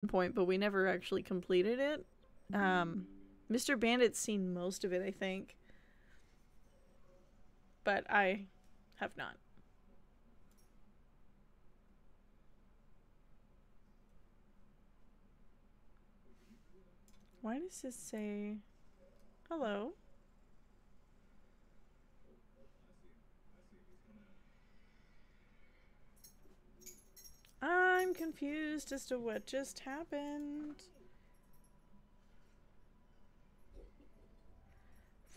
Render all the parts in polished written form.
point, but we never actually completed it. Mr. Bandit's seen most of it, I think. But I have not. Why does this say hello? I'm confused as to what just happened.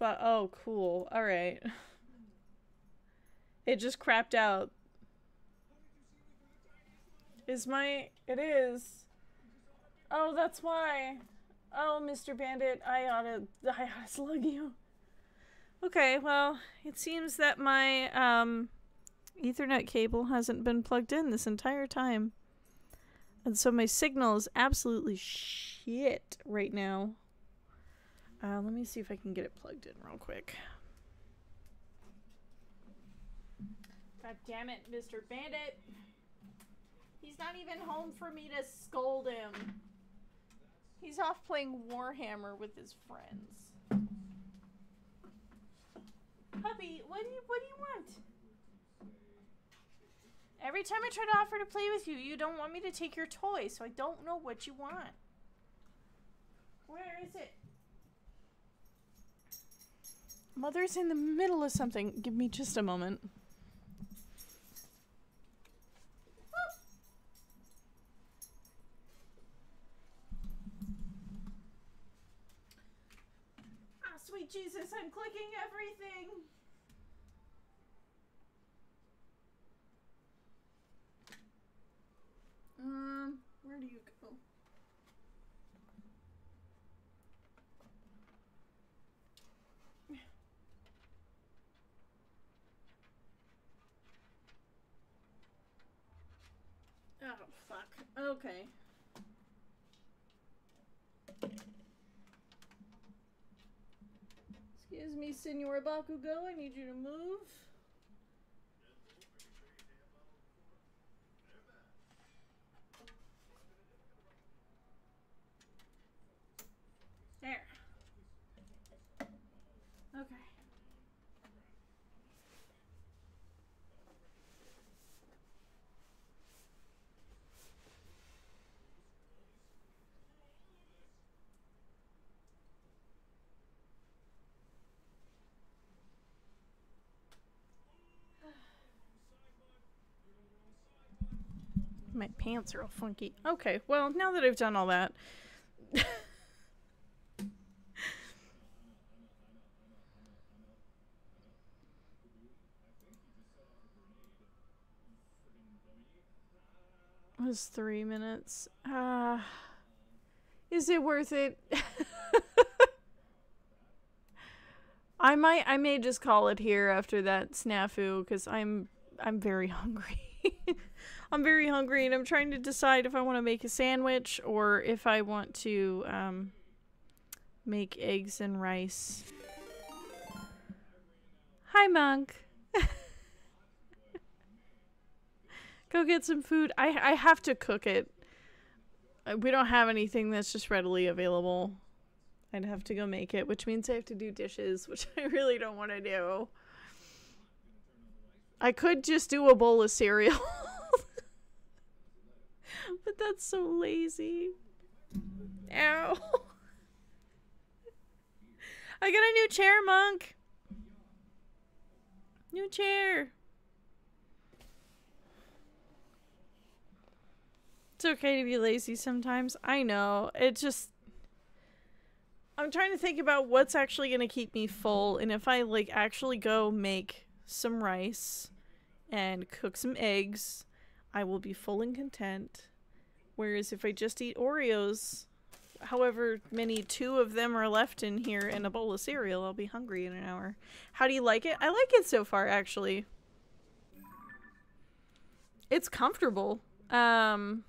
Oh, cool. Alright. It just crapped out. It is. Oh, that's why. Oh, Mr. Bandit, I oughta slug you. Okay, well, it seems that my, Ethernet cable hasn't been plugged in this entire time. And so my signal is absolutely shit right now. Let me see if I can get it plugged in real quick. God damn it, Mr. Bandit. He's not even home for me to scold him. He's off playing Warhammer with his friends. Puppy, what do you want? Every time I try to offer to play with you, you don't want me to take your toy, so I don't know what you want. Where is it? Mother's in the middle of something. Give me just a moment. Ah, sweet Jesus, I'm clicking everything. Where do you go? Oh, fuck. Okay. Excuse me, Senor Bakugo, I need you to move. There. Okay. My pants are all funky. Okay, well, now that I've done all that. It was 3 minutes. Is it worth it? I may just call it here after that snafu, because I'm very hungry. I'm very hungry, and I'm trying to decide if I want to make a sandwich or if I want to make eggs and rice. Hi, Monk. Go get some food. I have to cook it. We don't have anything that's just readily available. I'd have to go make it, which means I have to do dishes, which I really don't want to do. I could just do a bowl of cereal. But that's so lazy. Ow. I got a new chair, Monk. New chair. It's okay to be lazy sometimes. I know. It just... I'm trying to think about what's actually going to keep me full. And if I, like, actually go make some rice and cook some eggs, I will be full and content. Whereas if I just eat Oreos, however many 2 of them are left in here and a bowl of cereal, I'll be hungry in an hour. How do you like it? I like it so far, actually. It's comfortable. I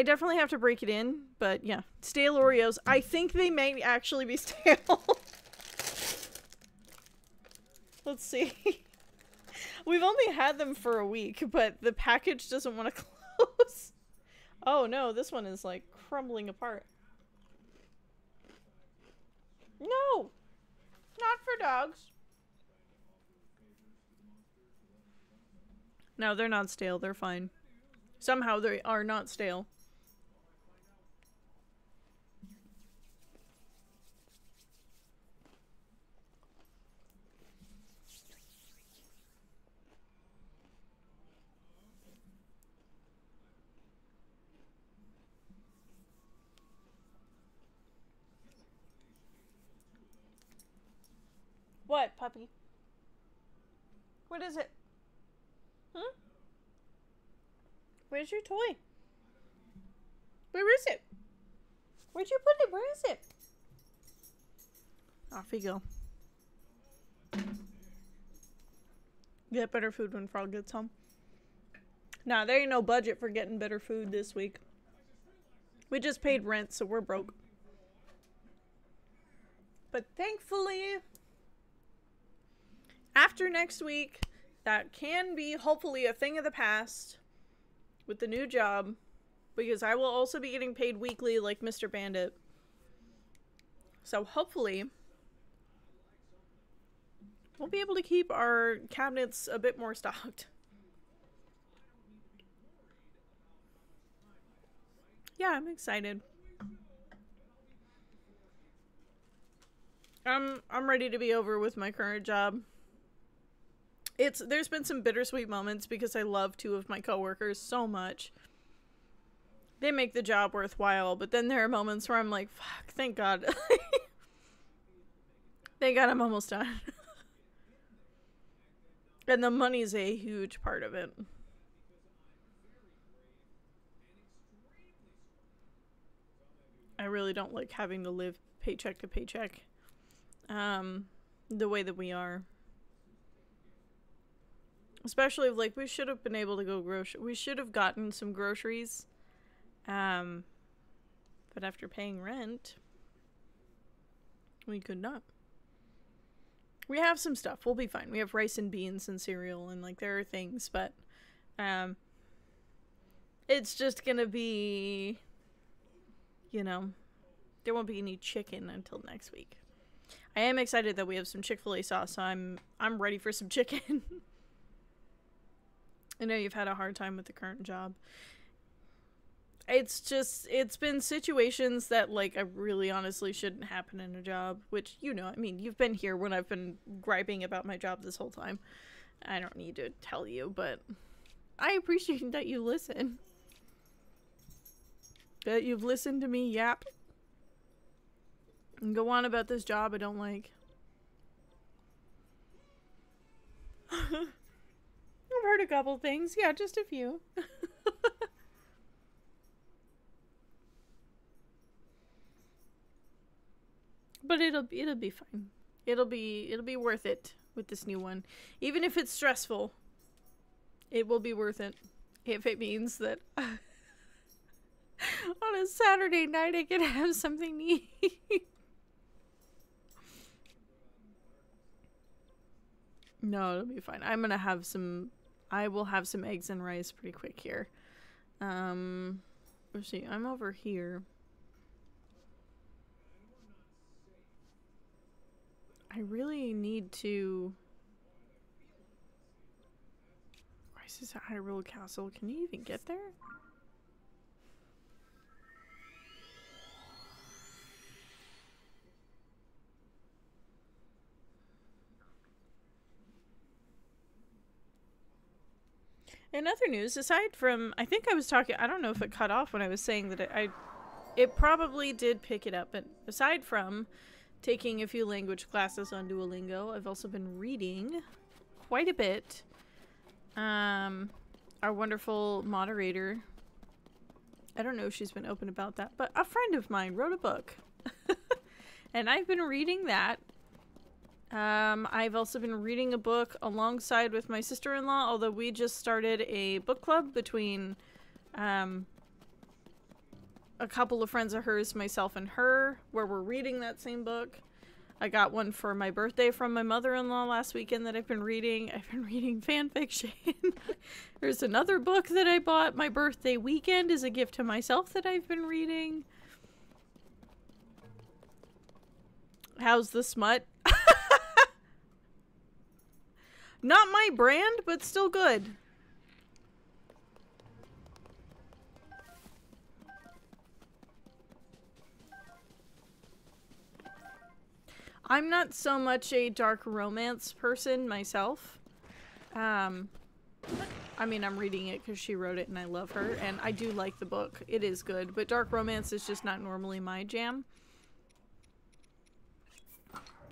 definitely have to break it in, but yeah. Stale Oreos. I think they may actually be stale. Let's see. We've only had them for a week, but the package doesn't want to close. Oh no, this one is like crumbling apart. No! Not for dogs. No, they're not stale. They're fine. Somehow they are not stale. What, puppy? What is it? Hmm? Where's your toy? Where is it? Where'd you put it? Where is it? Off you go. Get better food when Frog gets home. Nah, there ain't no budget for getting better food this week. We just paid rent, so we're broke. But thankfully, after next week, that can be hopefully a thing of the past with the new job, because I will also be getting paid weekly like Mr. Bandit. So hopefully we'll be able to keep our cabinets a bit more stocked. Yeah, I'm excited. I'm ready to be over with my current job. There's been some bittersweet moments because I love two of my coworkers so much. They make the job worthwhile, but then there are moments where I'm like, fuck, thank God. Thank God I'm almost done. And the money's a huge part of it. I really don't like having to live paycheck to paycheck. The way that we are. Especially, like, we should have been able to go we should have gotten some groceries. But after paying rent, we could not. We have some stuff. We'll be fine. We have rice and beans and cereal and, like, there are things, but, it's just gonna be, you know, there won't be any chicken until next week. I am excited that we have some Chick-fil-A sauce, so I'm ready for some chicken. I know you've had a hard time with the current job. It's been situations that, like, I really honestly shouldn't happen in a job, which, you know, I mean, you've been here when I've been griping about my job this whole time. I don't need to tell you, but I appreciate that you listen. That you've listened to me yap and go on about this job I don't like. I've heard a couple things. Yeah, just a few. But it'll be fine. It'll be worth it with this new one. Even if it's stressful, it will be worth it. If it means that on a Saturday night I can have something to eat. No, it'll be fine. I will have some eggs and rice pretty quick here. Let's see, I'm over here. I really need to... Crisis at Hyrule Castle. Can you even get there? In other news, aside from... I think I was talking... I don't know if it cut off when I was saying that it probably did pick it up, but aside from taking a few language classes on Duolingo, I've also been reading quite a bit. Our wonderful moderator, I don't know if she's been open about that, but a friend of mine wrote a book. And I've been reading that. I've also been reading a book alongside with my sister-in-law, although we just started a book club between a couple of friends of hers, myself and her, where we're reading that same book. I got one for my birthday from my mother-in-law last weekend that I've been reading. I've been reading fan fiction. There's another book that I bought my birthday weekend as a gift to myself that I've been reading. How's the smut? Not my brand, but still good. I'm not so much a dark romance person myself. I mean, I'm reading it because she wrote it and I love her, and I do like the book. It is good, but dark romance is just not normally my jam.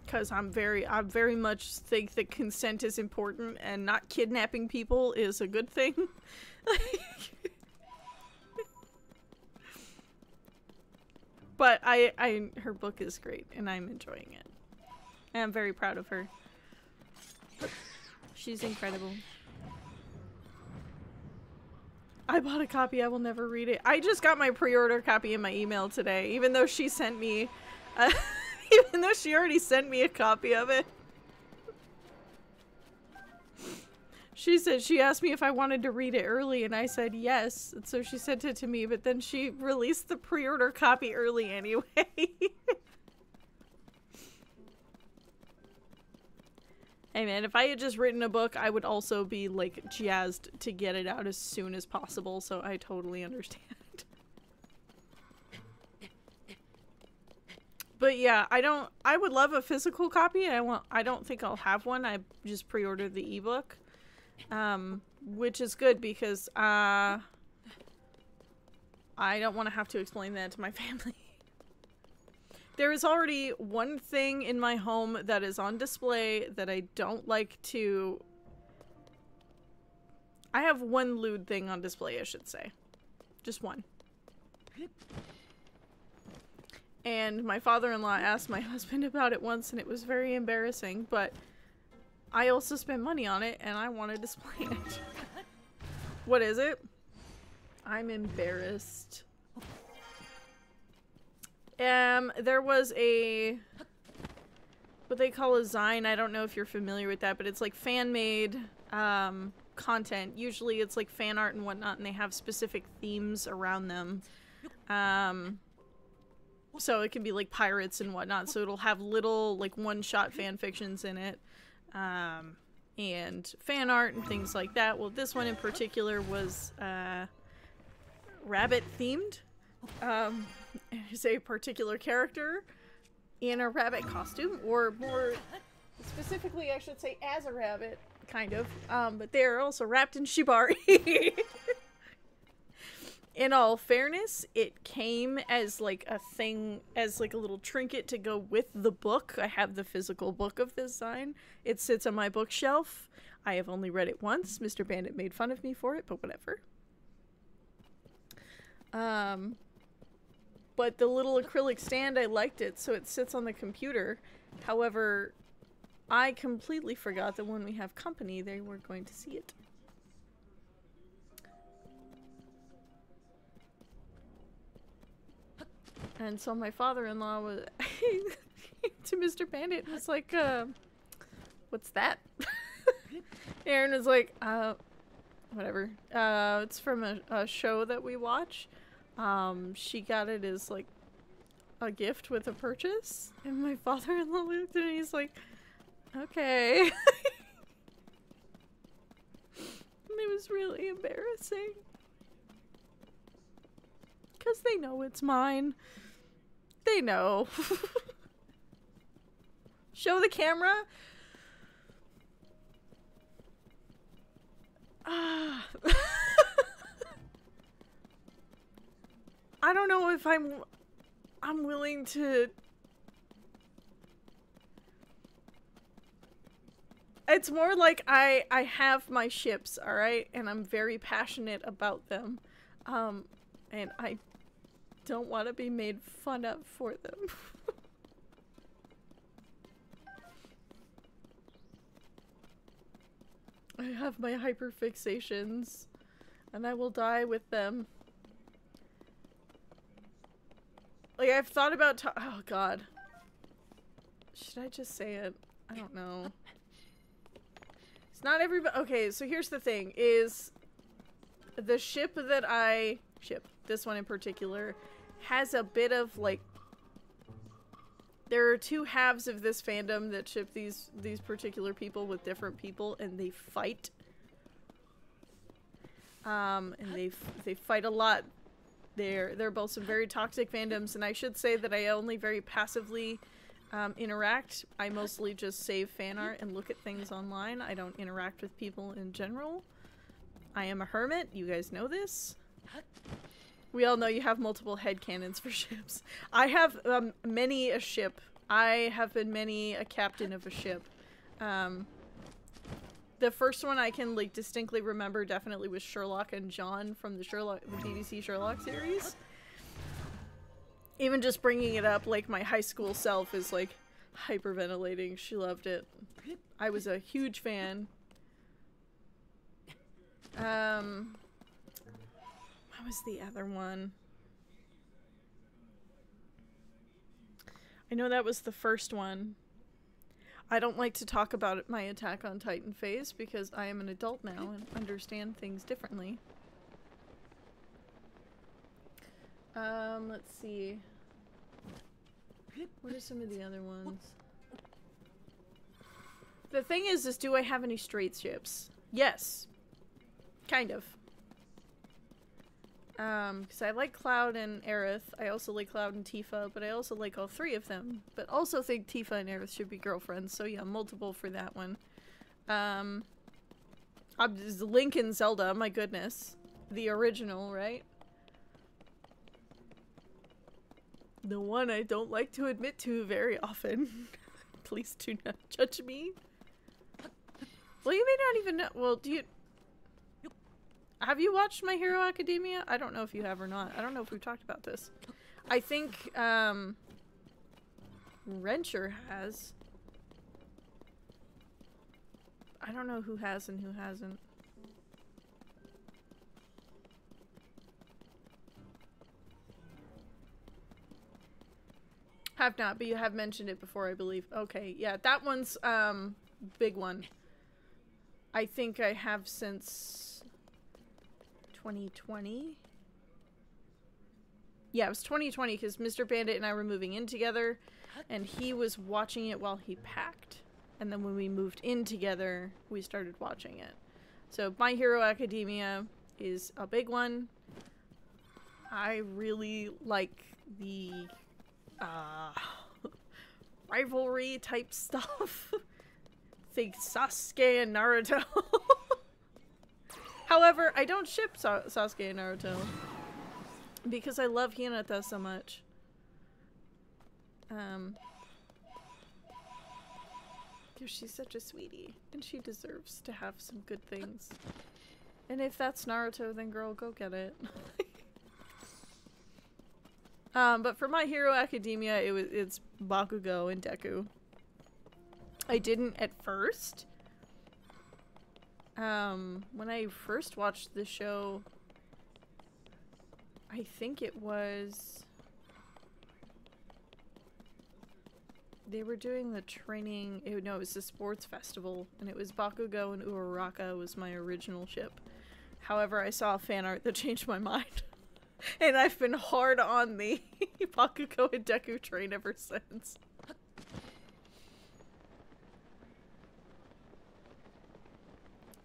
Because I very much think that consent is important and not kidnapping people is a good thing. But her book is great and I'm enjoying it. And I'm very proud of her. She's incredible. I bought a copy, I will never read it. I just got my pre-order copy in my email today, even though she sent me even though she already sent me a copy of it. She asked me if I wanted to read it early, and I said yes. And so she sent it to me, but then she released the pre-order copy early anyway. Hey man, if I had just written a book, I would also be like jazzed to get it out as soon as possible, so I totally understand. But yeah, I would love a physical copy. I don't think I'll have one. I just pre-ordered the ebook. Which is good because I don't want to have to explain that to my family. There is already one thing in my home that is on display that I don't like to... I have one lewd thing on display, I should say. Just one. And my father-in-law asked my husband about it once and it was very embarrassing, but I also spent money on it and I want to display it. What is it? I'm embarrassed. There was what they call a zine. I don't know if you're familiar with that, but it's like fan-made content. Usually it's like fan art and whatnot, and they have specific themes around them. So it can be like pirates and whatnot, so it'll have little like one-shot fan fictions in it. And fan art and things like that. Well, this one in particular was rabbit themed. It's a particular character in a rabbit costume, or more specifically I should say as a rabbit, kind of. But they're also wrapped in shibari. In all fairness, it came as like a thing, as like a little trinket to go with the book. I have the physical book of this sign. It sits on my bookshelf. I have only read it once. Mr. Bandit made fun of me for it, but whatever. But the little acrylic stand, I liked it, so it sits on the computer. However, I completely forgot that when we have company, they were going to see it. And so my father-in-law was to Mr. Bandit was like, what's that? Aaron was like, whatever. It's from a show that we watch. She got it as like a gift with a purchase. And my father-in-law looked at it and he's like, okay. And it was really embarrassing. Because they know it's mine. They know. Show the camera. I don't know if I'm willing to... It's more like I have my ships, alright? And I'm very passionate about them. And I don't want to be made fun of for them. I have my hyperfixations, and I will die with them. Like, I've thought about oh god. Should I just say it? I don't know. It's not everybody. Okay, so here's the thing: is the ship that I ship, this one in particular, has a bit of like. There are two halves of this fandom that ship these particular people with different people, and they fight. And they fight a lot. They're both some very toxic fandoms, and I should say that I only very passively interact. I mostly just save fan art and look at things online. I don't interact with people in general. I am a hermit. You guys know this. We all know you have multiple headcanons for ships. I have many a ship. I have been many a captain of a ship. The first one I can like distinctly remember definitely was Sherlock and John from the BBC Sherlock series. Even just bringing it up, like my high school self is like hyperventilating. She loved it. I was a huge fan. What was the other one? I know that was the first one. I don't like to talk about my Attack on Titan phase because I am an adult now and understand things differently. Let's see. What are some of the other ones? The thing is do I have any straight ships? Yes. Kind of. Because I like Cloud and Aerith. I also like Cloud and Tifa, but I also like all three of them. But also think Tifa and Aerith should be girlfriends, so yeah, multiple for that one. Link and Zelda, my goodness. The original, right? The one I don't like to admit to very often. Please do not judge me. Well, you may not even know. Well, do you... Have you watched My Hero Academia? I don't know if you have or not. I don't know if we've talked about this. I think, Rencher has. I don't know who has and who hasn't. Have not, but you have mentioned it before, I believe. Okay, yeah, that one's, big one. I think I have since 2020. Yeah, it was 2020 because Mr. Bandit and I were moving in together, and he was watching it while he packed. And then when we moved in together, we started watching it. So My Hero Academia is a big one. I really like the rivalry type stuff. Think Sasuke and Naruto. However, I don't ship Sasuke and Naruto because I love Hinata so much. She's such a sweetie, and she deserves to have some good things. And if that's Naruto, then girl, go get it. But for My Hero Academia, it's Bakugo and Deku. I didn't at first. When I first watched the show, I think it was... They were doing the training... No, it was the sports festival, and it was Bakugo and Uraraka was my original ship. However, I saw fan art that changed my mind. And I've been hard on the Bakugo and Deku train ever since.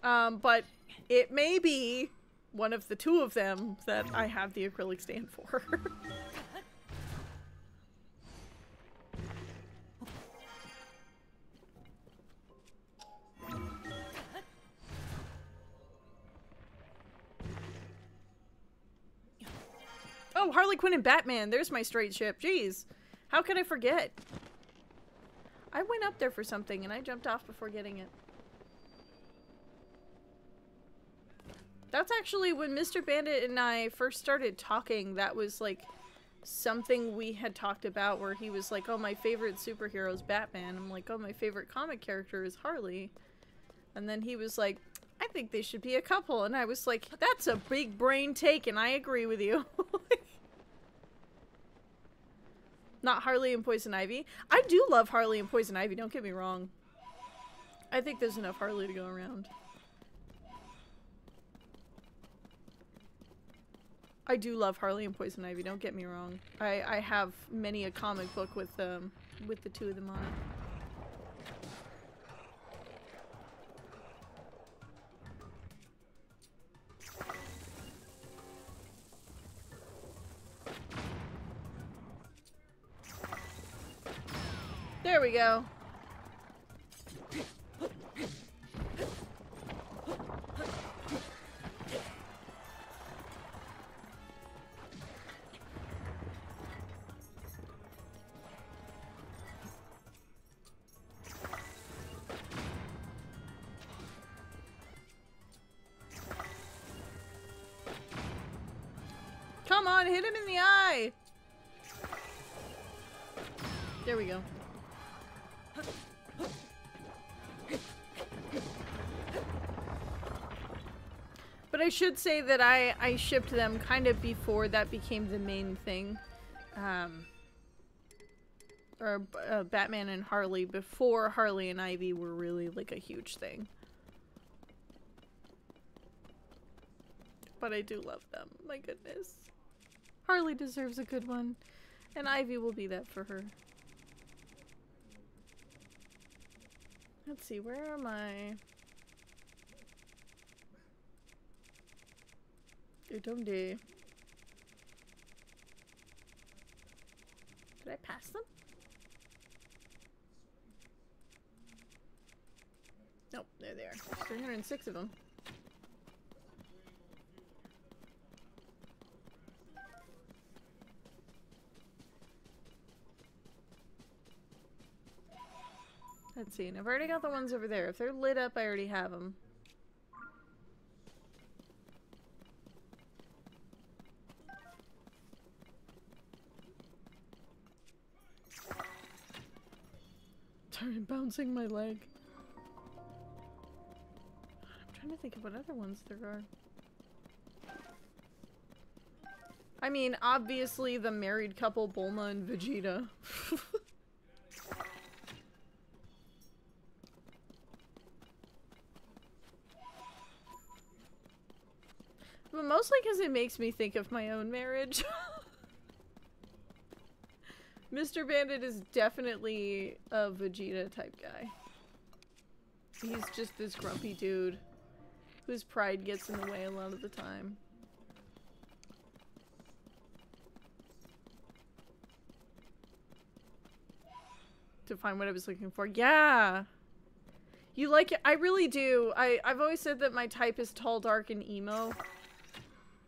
But it may be one of the two of them that I have the acrylic stand for. Oh, Harley Quinn and Batman. There's my straight ship. Jeez. How could I forget? I went up there for something and I jumped off before getting it. That's actually when Mr. Bandit and I first started talking. That was like something we had talked about where he was like, oh, my favorite superhero is Batman. I'm like, oh, my favorite comic character is Harley. And then he was like, I think they should be a couple. And I was like, that's a big brain take and I agree with you. Not Harley and Poison Ivy. I do love Harley and Poison Ivy, don't get me wrong. I think there's enough Harley to go around. I do love Harley and Poison Ivy, don't get me wrong. I have many a comic book with the two of them on it. There we go. Come on, hit him in the eye! There we go. But I should say that I shipped them kind of before that became the main thing. Batman and Harley, before Harley and Ivy were really like a huge thing. But I do love them, my goodness. Harley deserves a good one, and Ivy will be that for her. Let's see, where am I? Did I pass them? Nope, there they are. 306 of them. Let's see, and I've already got the ones over there. If they're lit up, I already have them. Sorry, bouncing my leg. I'm trying to think of what other ones there are. I mean, obviously the married couple, Bulma and Vegeta. But mostly because it makes me think of my own marriage. Mr. Bandit is definitely a Vegeta type guy. He's just this grumpy dude whose pride gets in the way a lot of the time. To find what I was looking for. Yeah! You like it? I really do. I've always said that my type is tall, dark, and emo.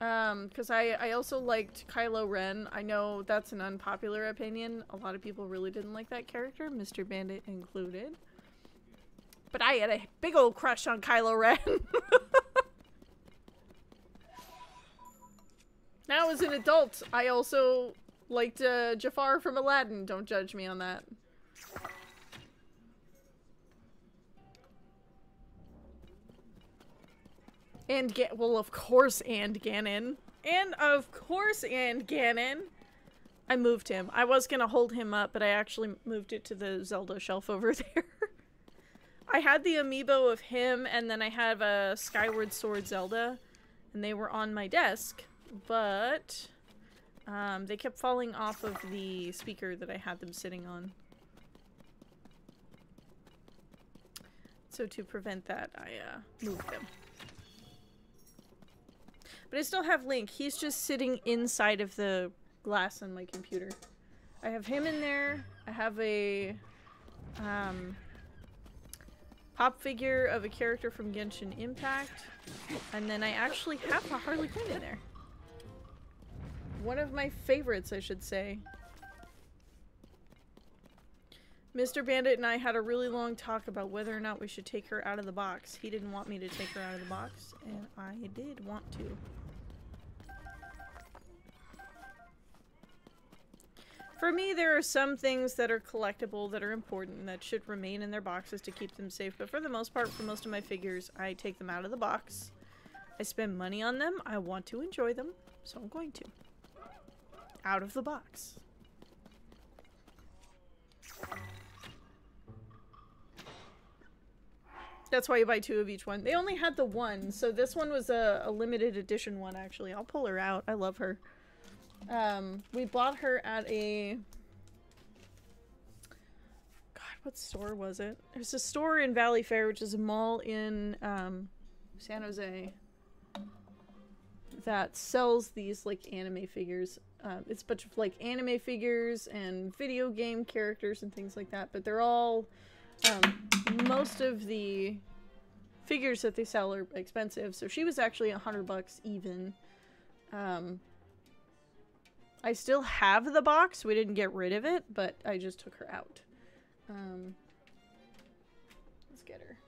Because I also liked Kylo Ren. I know that's an unpopular opinion. A lot of people really didn't like that character, Mr. Bandit included. But I had a big old crush on Kylo Ren. Now as an adult, I also liked Jafar from Aladdin. Don't judge me on that. And well, of course, and Ganon. And of course, and Ganon. I moved him. I was gonna hold him up, but I actually moved it to the Zelda shelf over there. I had the amiibo of him, and then I have a Skyward Sword Zelda, and they were on my desk, but they kept falling off of the speaker that I had them sitting on. So to prevent that, I moved them. But I still have Link. He's just sitting inside of the glass on my computer. I have him in there. I have a pop figure of a character from Genshin Impact. And then I actually have a Harley Quinn in there. One of my favorites, I should say. Mr. Bandit and I had a really long talk about whether or not we should take her out of the box. He didn't want me to take her out of the box, and I did want to. For me, there are some things that are collectible that are important that should remain in their boxes to keep them safe, but for the most part, for most of my figures, I take them out of the box. I spend money on them. I want to enjoy them, so I'm going to. Out of the box. That's why you buy 2 of each one. They only had the one, so this one was a limited edition one, actually. I'll pull her out. I love her. We bought her at a... God, what store was it? There's a store in Valley Fair, which is a mall in San Jose, that sells these, like, anime figures. It's a bunch of, like, anime figures and video game characters and things like that, but they're all... most of the figures that they sell are expensive, so she was actually $100 even. I still have the box. We didn't get rid of it, but I just took her out. Let's get her.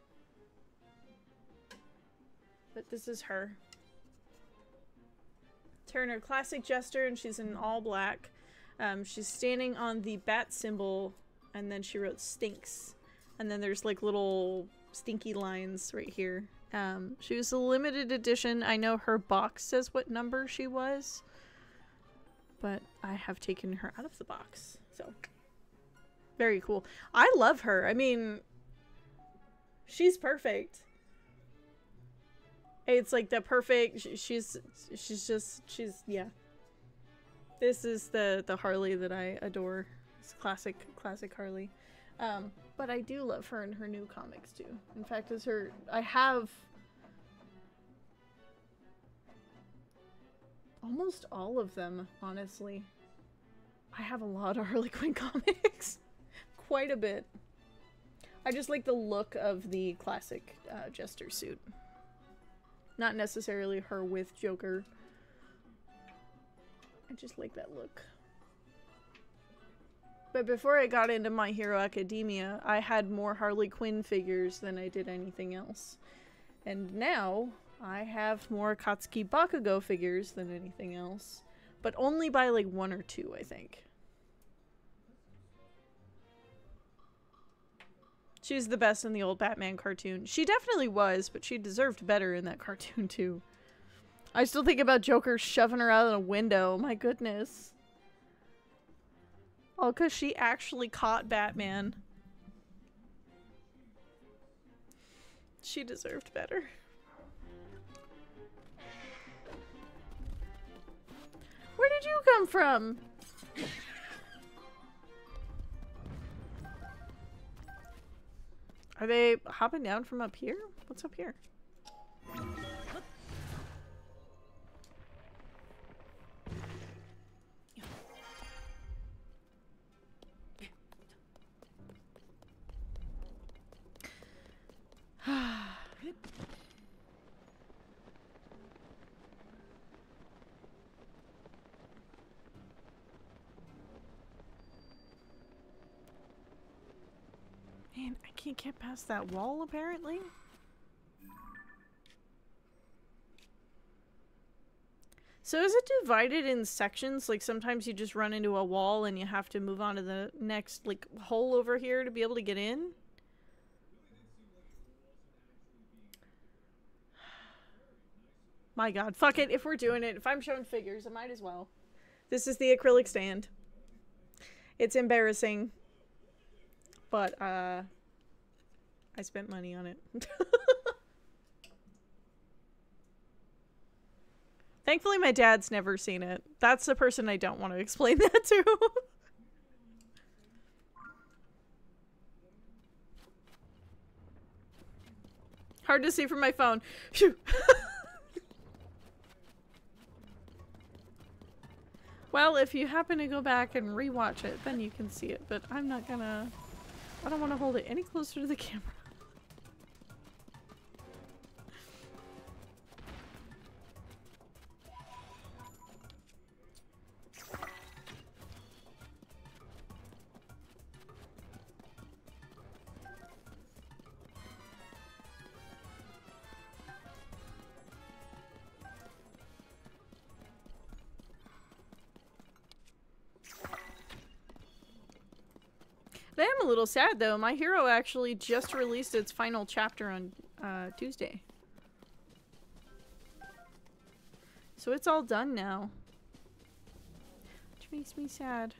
But this is her. It's her in her classic jester, and she's in all black. She's standing on the bat symbol, and then she wrote stinks. And then there's like little stinky lines right here. She was a limited edition. I know her box says what number she was, but I have taken her out of the box. So, very cool. I love her. I mean, she's perfect. It's like the perfect, she's yeah. This is the Harley that I adore. It's classic Harley. But I do love her in her new comics too. In fact, I have almost all of them, honestly. I have a lot of Harley Quinn comics. Quite a bit. I just like the look of the classic Jester suit. Not necessarily her with Joker. I just like that look. But before I got into My Hero Academia, I had more Harley Quinn figures than I did anything else. And now, I have more Katsuki Bakugo figures than anything else. But only by like 1 or 2, I think. She's the best in the old Batman cartoon. She definitely was, but she deserved better in that cartoon too. I still think about Joker shoving her out of a window. My goodness. Oh, because she actually caught Batman. She deserved better. Where did you come from? Are they hopping down from up here? What's up here? Man, I can't get past that wall, apparently. So is it divided in sections? Like sometimes you just run into a wall and you have to move on to the next like hole over here to be able to get in? My god, fuck it. If we're doing it, if I'm showing figures, I might as well. This is the acrylic stand. It's embarrassing. But, I spent money on it. Thankfully, my dad's never seen it. That's the person I don't want to explain that to. Hard to see from my phone. Phew. Well, if you happen to go back and rewatch it, then you can see it. But I'm not gonna... I don't want to hold it any closer to the camera. I am a little sad though. My Hero actually just released its final chapter on Tuesday. So it's all done now. Which makes me sad.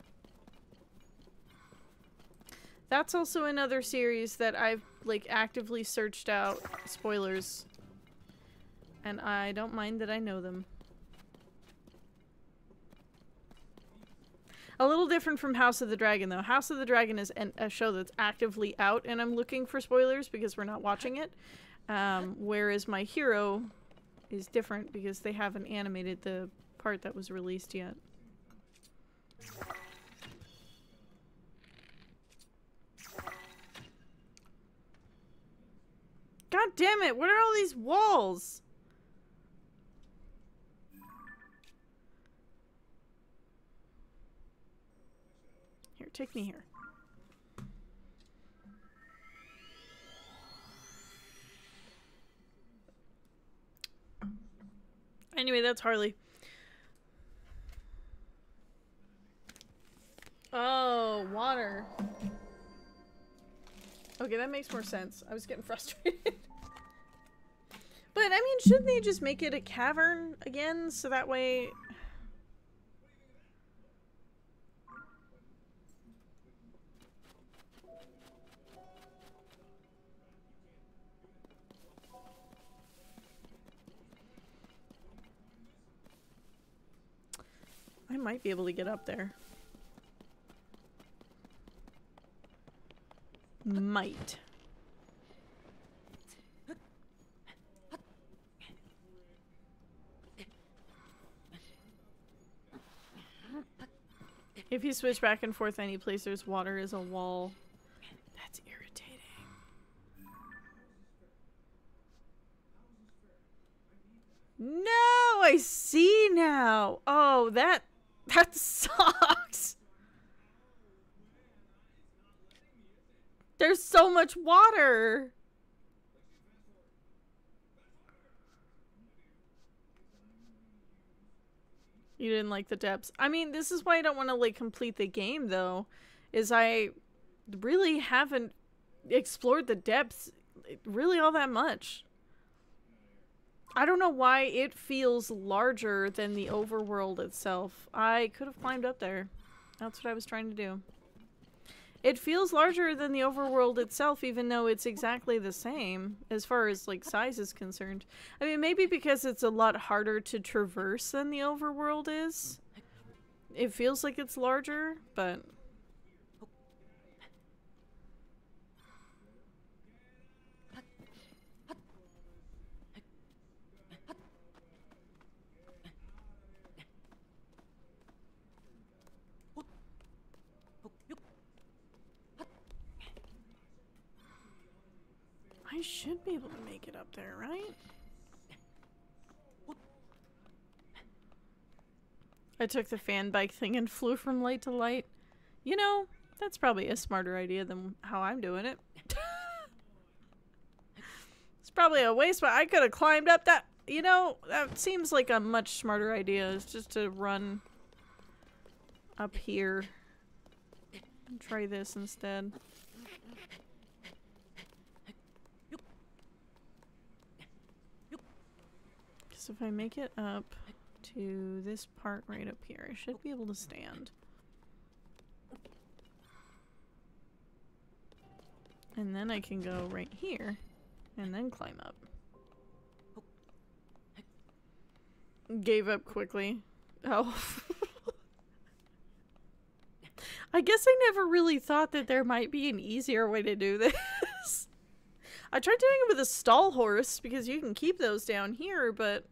That's also another series that I've, like, actively searched out spoilers. And I don't mind that I know them. A little different from House of the Dragon, though. House of the Dragon is a show that's actively out, and I'm looking for spoilers because we're not watching it. Whereas My Hero is different because they haven't animated the part that was released yet. God damn it! What are all these walls? Here, take me here. Anyway, that's Harley. Oh, water. Okay, that makes more sense. I was getting frustrated. But, I mean, shouldn't they just make it a cavern again? So that way... I might be able to get up there. Might. If you switch back and forth any place there's water is a wall. That's irritating. No, I see now. Oh, that sucks. There's so much water. You didn't like the depths. I mean, this is why I don't want to, like, complete the game, though. Is I really haven't explored the depths really all that much. I don't know why it feels larger than the overworld itself. I could have climbed up there. That's what I was trying to do. It feels larger than the overworld itself, even though it's exactly the same as far as, like, size is concerned. I mean, maybe because it's a lot harder to traverse than the overworld is. It feels like it's larger, but... I should be able to make it up there, right? I took the fan bike thing and flew from light to light. You know, that's probably a smarter idea than how I'm doing it. It's probably a waste, but I could have climbed up that. You know, that seems like a much smarter idea, is just to run up here. Try this instead. So if I make it up to this part right up here, I should be able to stand. And then I can go right here and then climb up. Gave up quickly. Oh. I guess I never really thought that there might be an easier way to do this. I tried doing it with a stall horse because you can keep those down here, but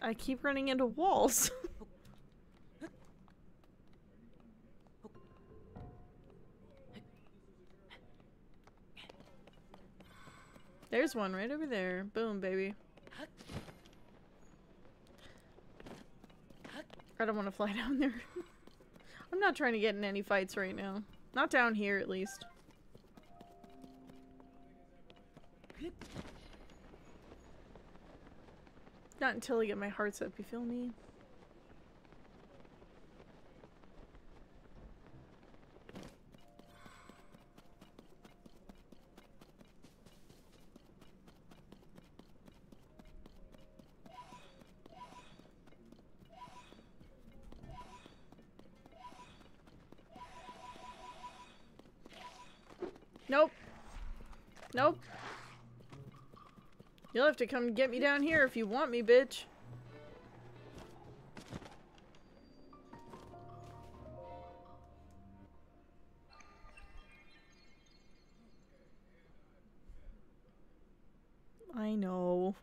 I keep running into walls. There's one right over there. Boom, baby. I don't want to fly down there. I'm not trying to get in any fights right now. Not down here, at least. Not until I get my hearts up, you feel me? Nope. Nope. You'll have to come get me down here if you want me, bitch. I know.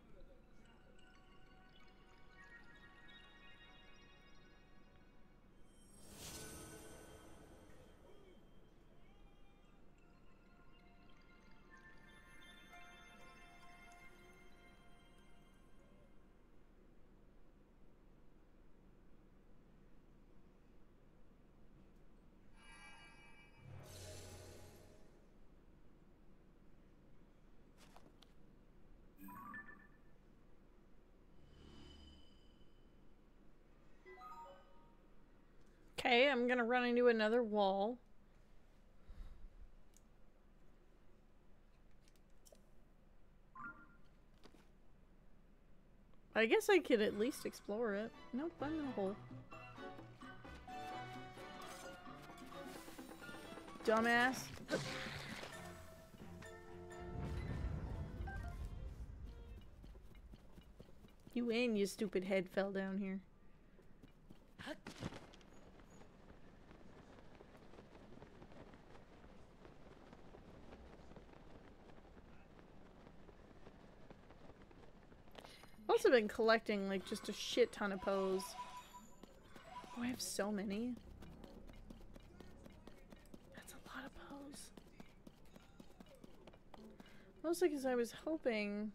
Okay, I'm gonna run into another wall. I guess I could at least explore it. Nope, I'm in a hole. Dumbass. You and your stupid head fell down here. I've also been collecting like just a shit ton of Poes. Oh, I have so many. That's a lot of Poes. Mostly because I was hoping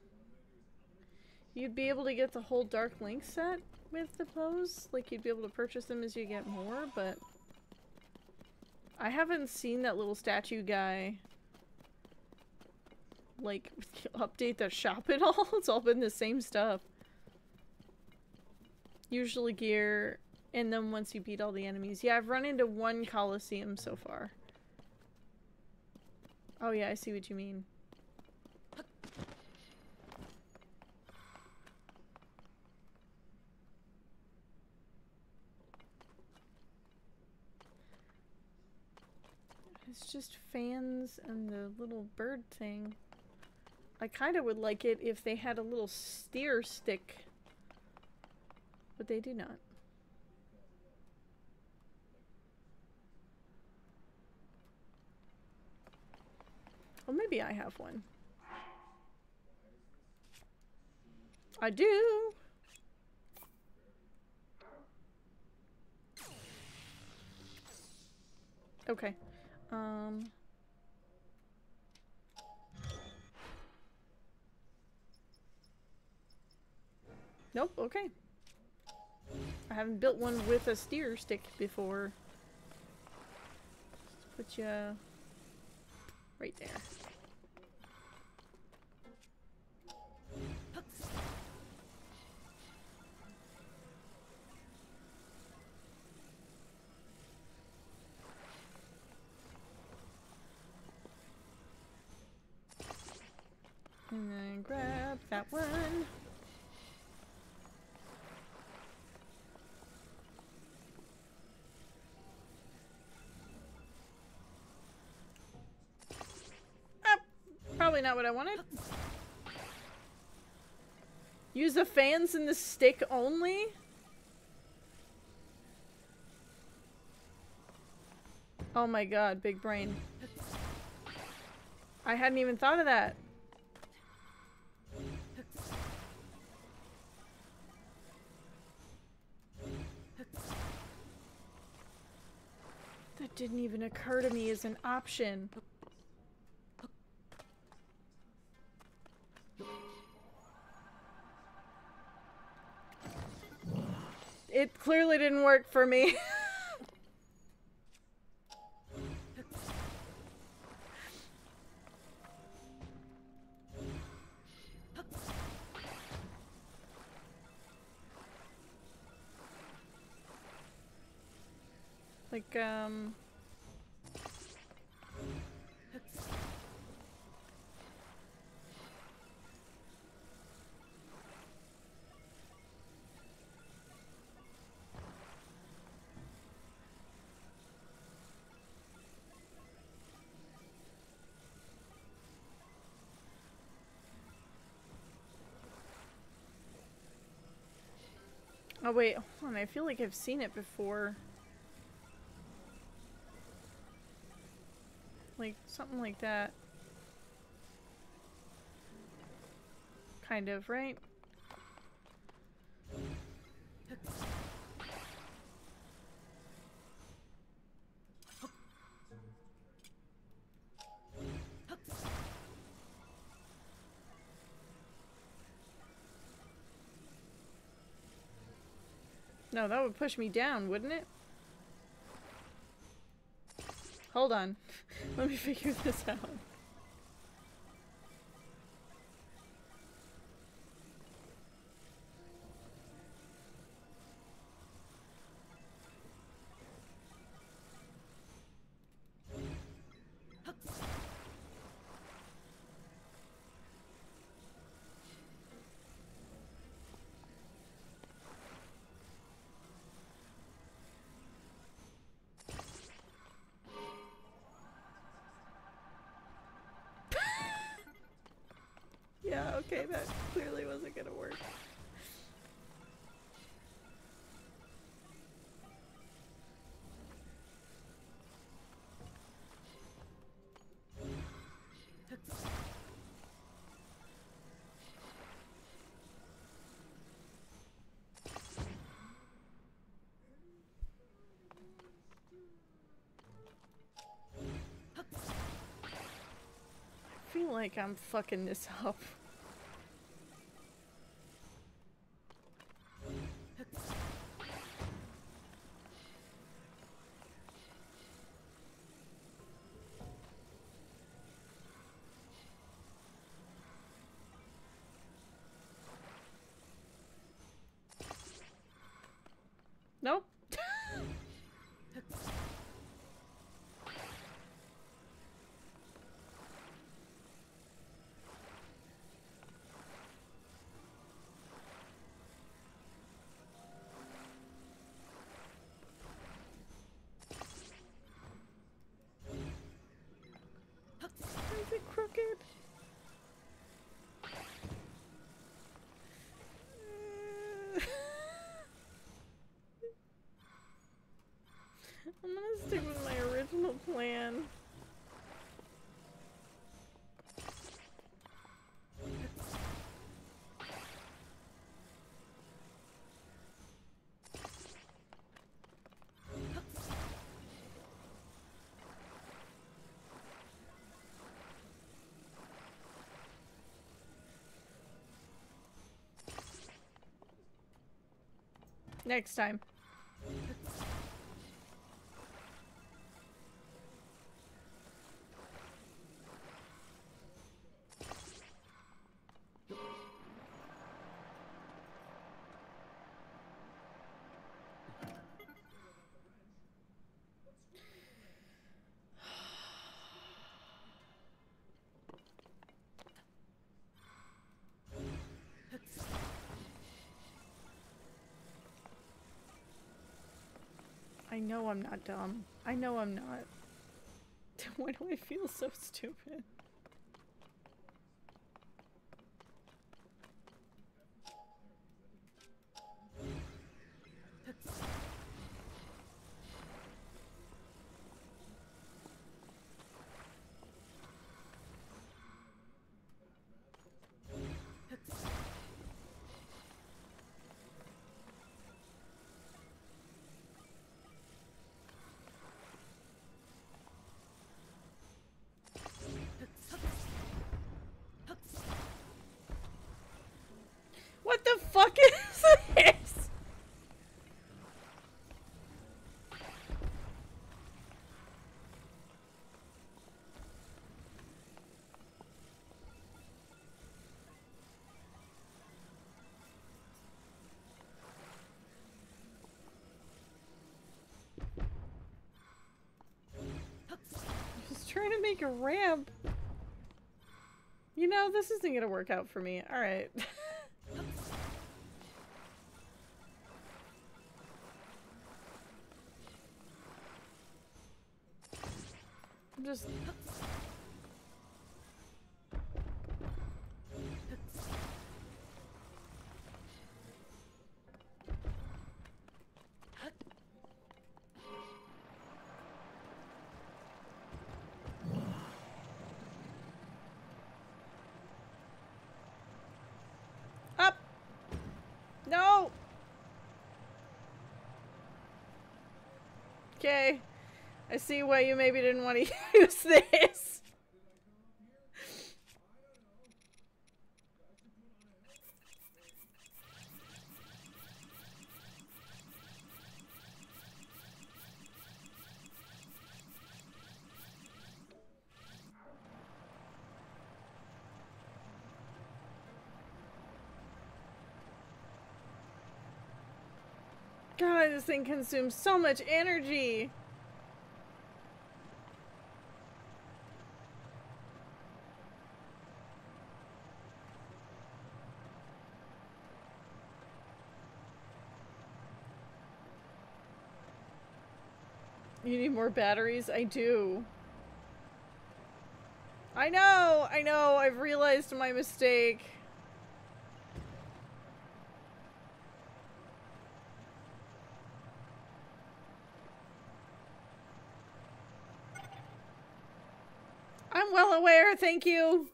you'd be able to get the whole Dark Link set with the Poes. Like you'd be able to purchase them as you get more, but I haven't seen that little statue guy like update the shop at all. It's all been the same stuff. Usually gear, and then once you beat all the enemies. Yeah, I've run into one Coliseum so far. Oh yeah, I see what you mean. It's just fans and the little bird thing. I kind of would like it if they had a little steer stick, but they do not. Well, maybe I have one. I do! Okay. Nope, okay. I haven't built one with a steer stick before. Just put you right there. And then grab that one. Probably not what I wanted. Use the fans and the stick only? Oh my god, big brain. I hadn't even thought of that. That didn't even occur to me as an option. It clearly didn't work for me. Like, Oh wait, hold on, I feel like I've seen it before. Like, something like that. Kind of, right? No, that would push me down, wouldn't it? Hold on. Let me figure this out. Yeah, okay, that clearly wasn't gonna work. I feel like I'm fucking this up. Nope. Is it crooked? I'm gonna stick with my original plan. Next time. I know I'm not dumb. I know I'm not. Why do I feel so stupid? What the fuck is this? Just trying to make a ramp. You know, this isn't gonna work out for me. Alright. I'm just... Okay. I see why you maybe didn't want to use this. God, this thing consumes so much energy. You need more batteries? I do. I know! I've realized my mistake. I'm well aware, thank you!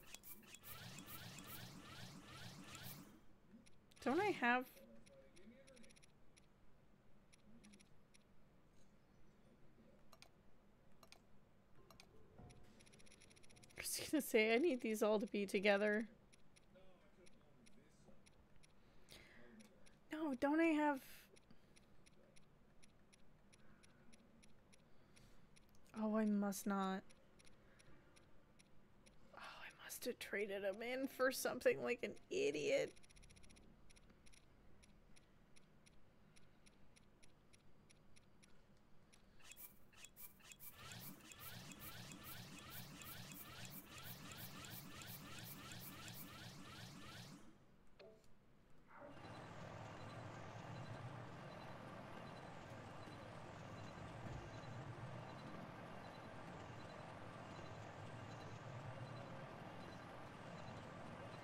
Don't I have... I was gonna say, I need these all to be together. No, don't I have... Oh, I must not. Oh, I must have traded them in for something like an idiot.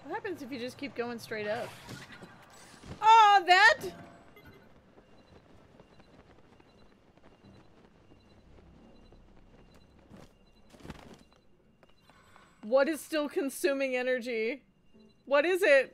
What happens if you just keep going straight up? Oh, that? What is still consuming energy? What is it?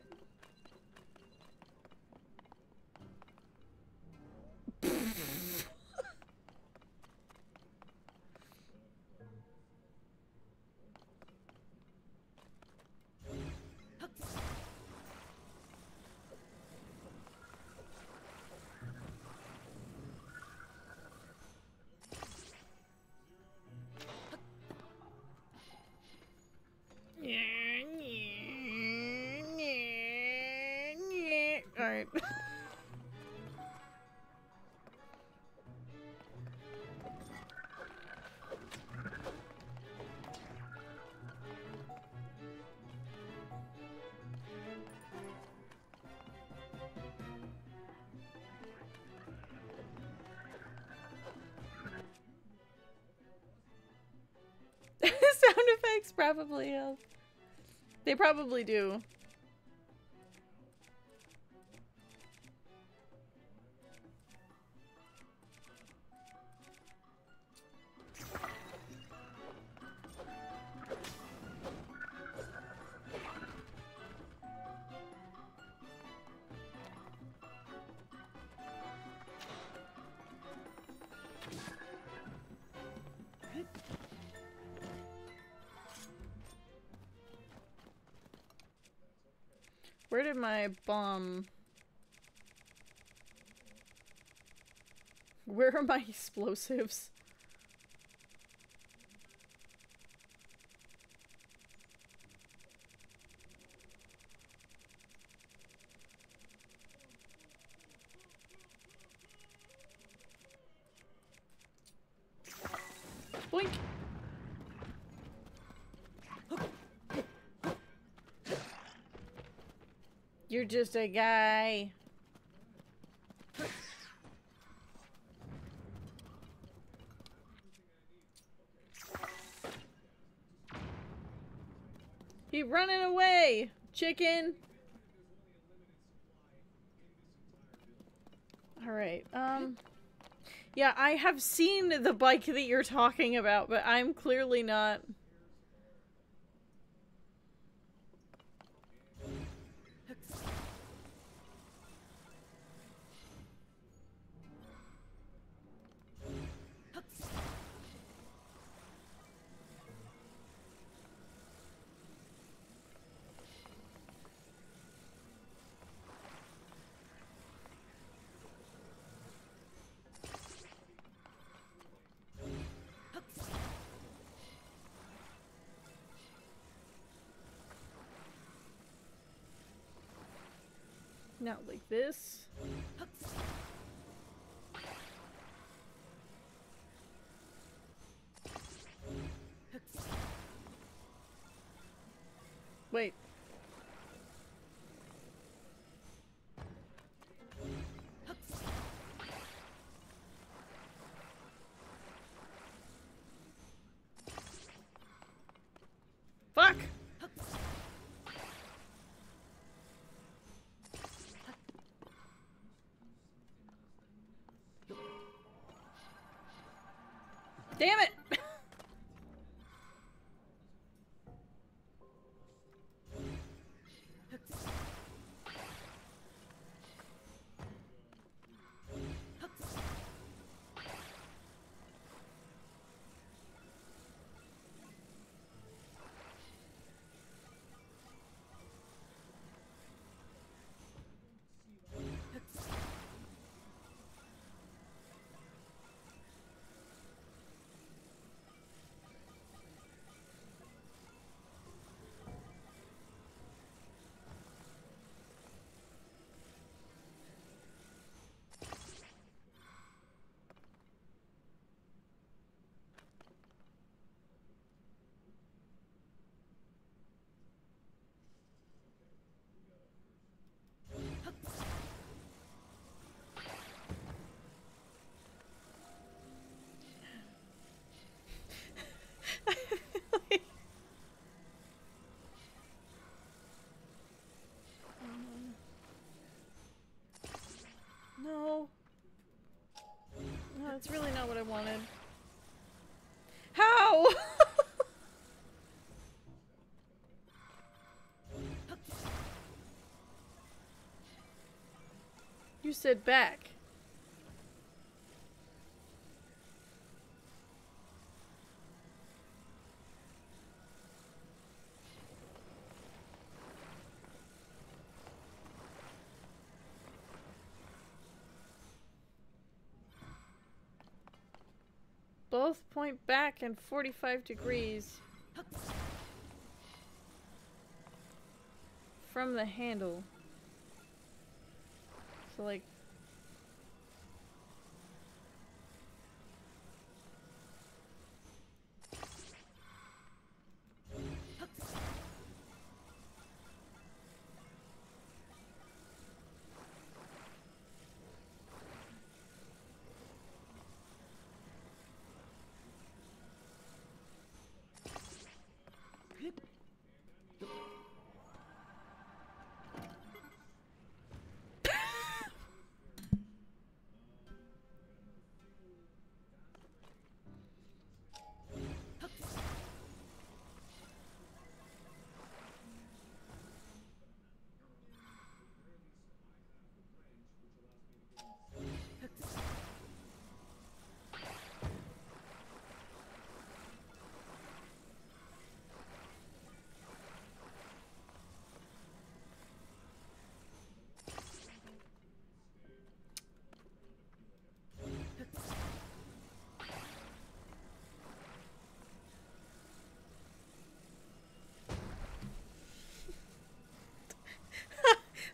Alright. Sound effects probably help. They probably do. Where did my bomb... Where are my explosives? Boink! You're just a guy. He running away, chicken. All right. Yeah, I have seen the bike that you're talking about, but I'm clearly not. Not like this. Wait. Fuck! Damn it! No. No, that's really not what I wanted. How? You said back. Both point back and 45 degrees from the handle. So like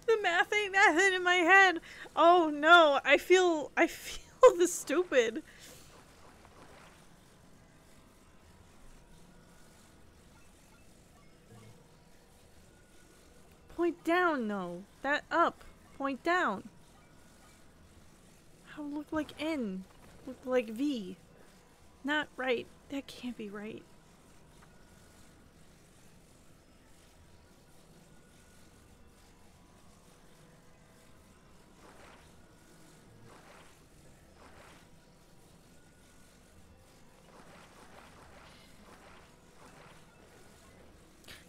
the math ain't mathing in my head. Oh no, I feel this stupid. Point down, no. That up. Point down. How look like N? Look like V. Not right. That can't be right.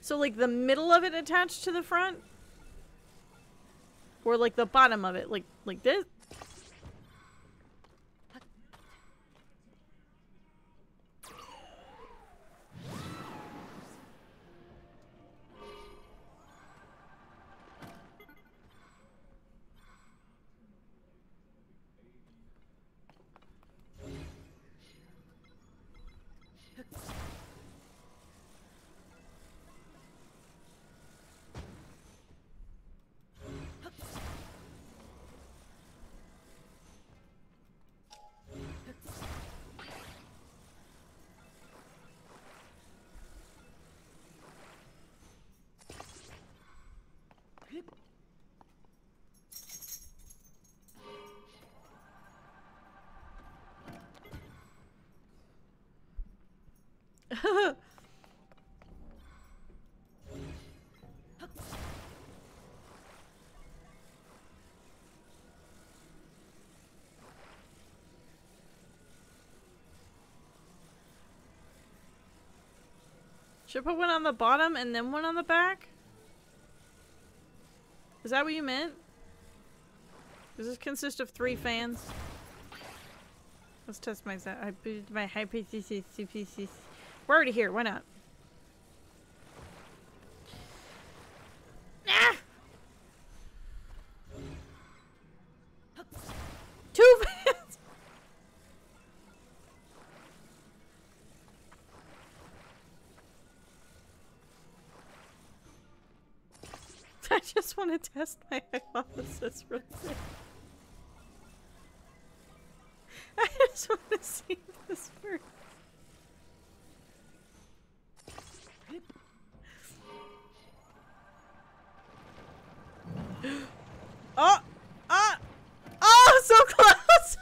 So like the middle of it attached to the front? Or like the bottom of it, like this? Should I put one on the bottom and then one on the back? Is that what you meant? Does this consist of 3 fans? Let's test my hypothesis. We're already here, why not? Ah! 2 fans! I just want to test my hypothesis real quick. I just want to see if this works. Oh! Ah! Oh, so close!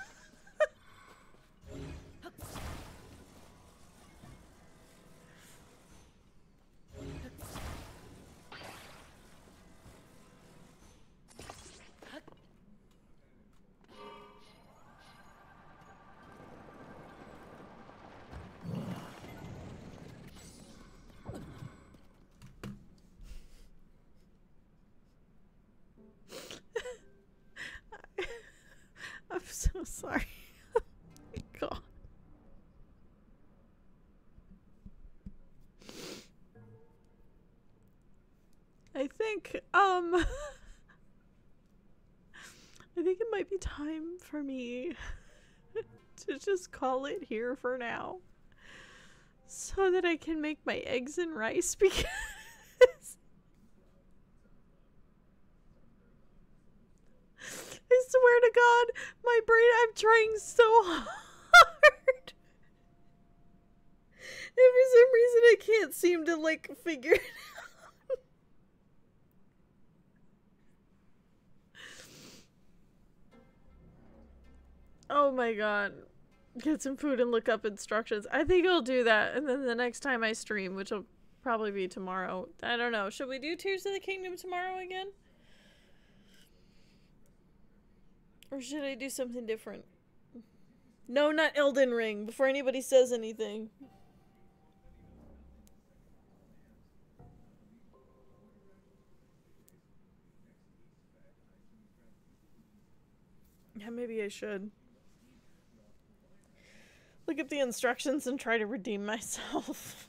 I'm so sorry. Oh my God. I think, I think it might be time for me to just call it here for now. So that I can make my eggs and rice because I swear to God, my brain, I'm trying so hard. And for some reason I can't seem to like figure it out. Oh my God. Get some food and look up instructions. I think I'll do that. And then the next time I stream, which will probably be tomorrow. I don't know. Should we do Tears of the Kingdom tomorrow again? Or should I do something different? No, not Elden Ring, before anybody says anything. Yeah, maybe I should. Look at the instructions and try to redeem myself.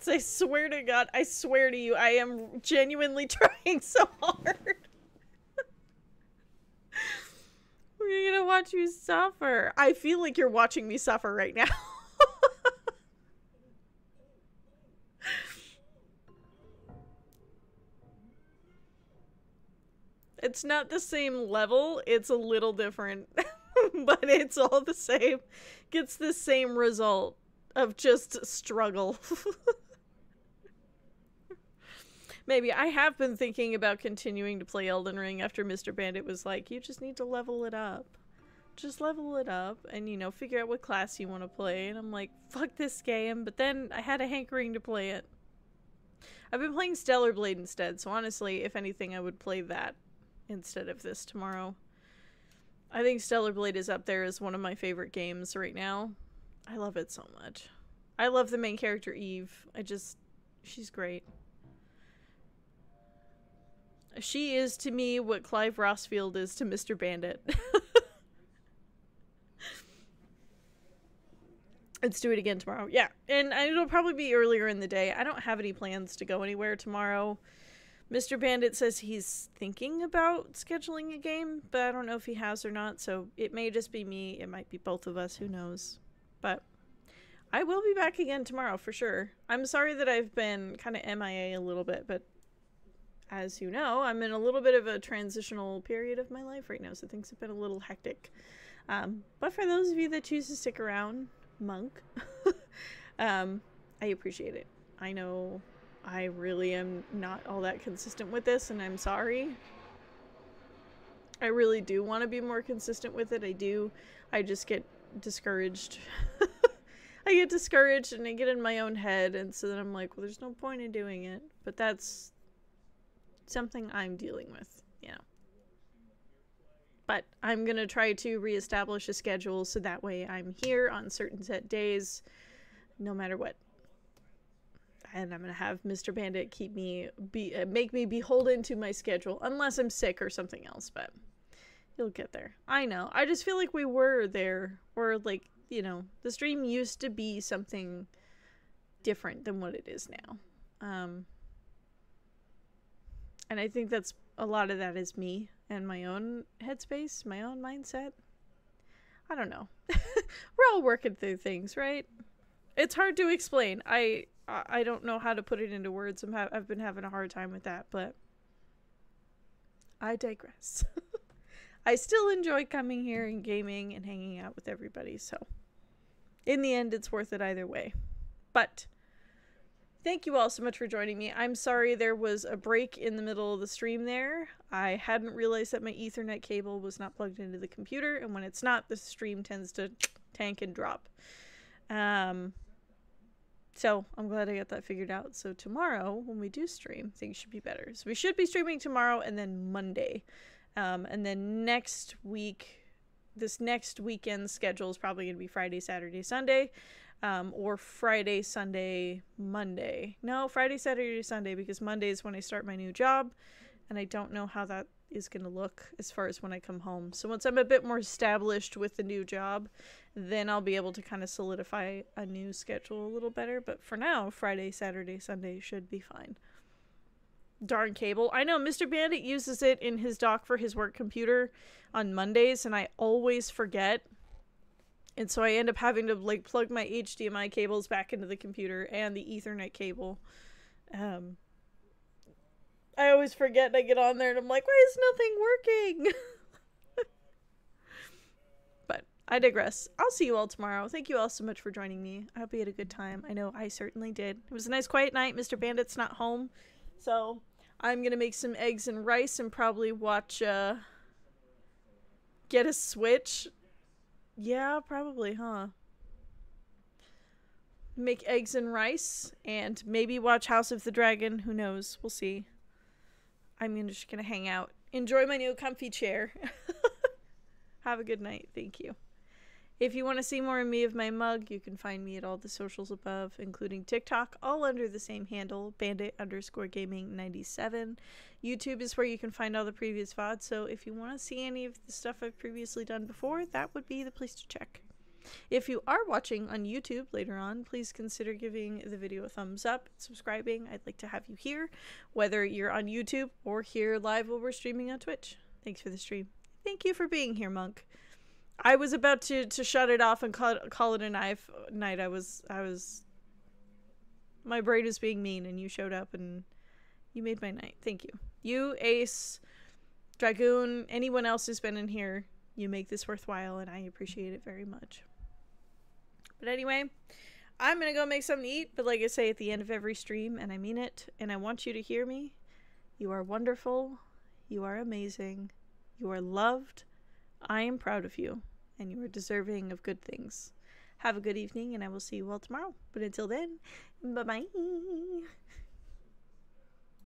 I swear to God, I swear to you, I am genuinely trying so hard. We're gonna watch you suffer. I feel like you're watching me suffer right now. It's not the same level, it's a little different. But it's all the same. Gets the same result of just struggle. Maybe. I have been thinking about continuing to play Elden Ring after Mr. Bandit was like, you just need to level it up. Just level it up and, you know, figure out what class you want to play. And I'm like, fuck this game. But then I had a hankering to play it. I've been playing Stellar Blade instead. So honestly, if anything, I would play that instead of this tomorrow. I think Stellar Blade is up there as one of my favorite games right now. I love it so much. I love the main character, Eve. She's great. She is to me what Clive Rossfield is to Mr. Bandit. Let's do it again tomorrow. Yeah, and it'll probably be earlier in the day. I don't have any plans to go anywhere tomorrow. Mr. Bandit says he's thinking about scheduling a game, but I don't know if he has or not, so it may just be me. It might be both of us. Who knows? But I will be back again tomorrow for sure. I'm sorry that I've been kind of MIA a little bit, but as you know, I'm in a little bit of a transitional period of my life right now, so things have been a little hectic. But for those of you that choose to stick around, monk, I appreciate it. I know I really am not all that consistent with this, and I'm sorry. I really do want to be more consistent with it. I do. I just get discouraged. I I get discouraged and I get in my own head, and so then I'm like, well, there's no point in doing it. But that's something I'm dealing with, you know. But I'm going to try to reestablish a schedule so that way I'm here on certain set days, no matter what. And I'm going to have Mr. Bandit keep me, make me beholden to my schedule, unless I'm sick or something else, but he'll get there. I know. I just feel like we were there, or like, you know, the stream used to be something different than what it is now. And I think that's, a lot of that is me and my own headspace, my own mindset. I don't know. We're all working through things, right? It's hard to explain. I don't know how to put it into words. I've been having a hard time with that, but I digress. I still enjoy coming here and gaming and hanging out with everybody, so in the end, it's worth it either way. But thank you all so much for joining me. I'm sorry there was a break in the middle of the stream there. I hadn't realized that my Ethernet cable was not plugged into the computer, and when it's not, the stream tends to tank and drop. So I'm glad I got that figured out. So tomorrow, when we do stream, things should be better. So we should be streaming tomorrow and then Monday. And then next week, this next weekend schedule is probably going to be Friday, Saturday, Sunday. Or Friday, Sunday, Monday. No, Friday, Saturday, Sunday, because Monday is when I start my new job. And I don't know how that is going to look as far as when I come home. So once I'm a bit more established with the new job, then I'll be able to kind of solidify a new schedule a little better. But for now, Friday, Saturday, Sunday should be fine. Darn cable. I know Mr. Bandit uses it in his dock for his work computer on Mondays, and I always forget. And so I end up having to like plug my HDMI cables back into the computer and the Ethernet cable. I always forget, and I get on there and I'm like, why is nothing working? But I digress. I'll see you all tomorrow. Thank you all so much for joining me. I hope you had a good time. I know I certainly did. It was a nice quiet night. Mr. Bandit's not home, so I'm gonna make some eggs and rice and probably watch get a Switch. Yeah, probably, huh? Make eggs and rice and maybe watch House of the Dragon. Who knows? We'll see. I'm just gonna hang out. Enjoy my new comfy chair. Have a good night. Thank you. If you want to see more of me of my mug, you can find me at all the socials above, including TikTok, all under the same handle, bandit_gaming97. YouTube is where you can find all the previous VODs, so if you want to see any of the stuff I've previously done before, that would be the place to check. If you are watching on YouTube later on, please consider giving the video a thumbs up, subscribing. I'd like to have you here, whether you're on YouTube or here live while we're streaming on Twitch. Thanks for the stream. Thank you for being here, Monk. I was about to shut it off and call it a night. My brain is being mean, and you showed up and you made my night. Thank you. You, Ace, Dragoon, anyone else who's been in here, you make this worthwhile, and I appreciate it very much. But anyway, I'm gonna go make something to eat, but like I say at the end of every stream, and I mean it, and I want you to hear me, you are wonderful, you are amazing, you are loved, I am proud of you, and you are deserving of good things. Have a good evening, and I will see you all tomorrow. But until then, bye-bye.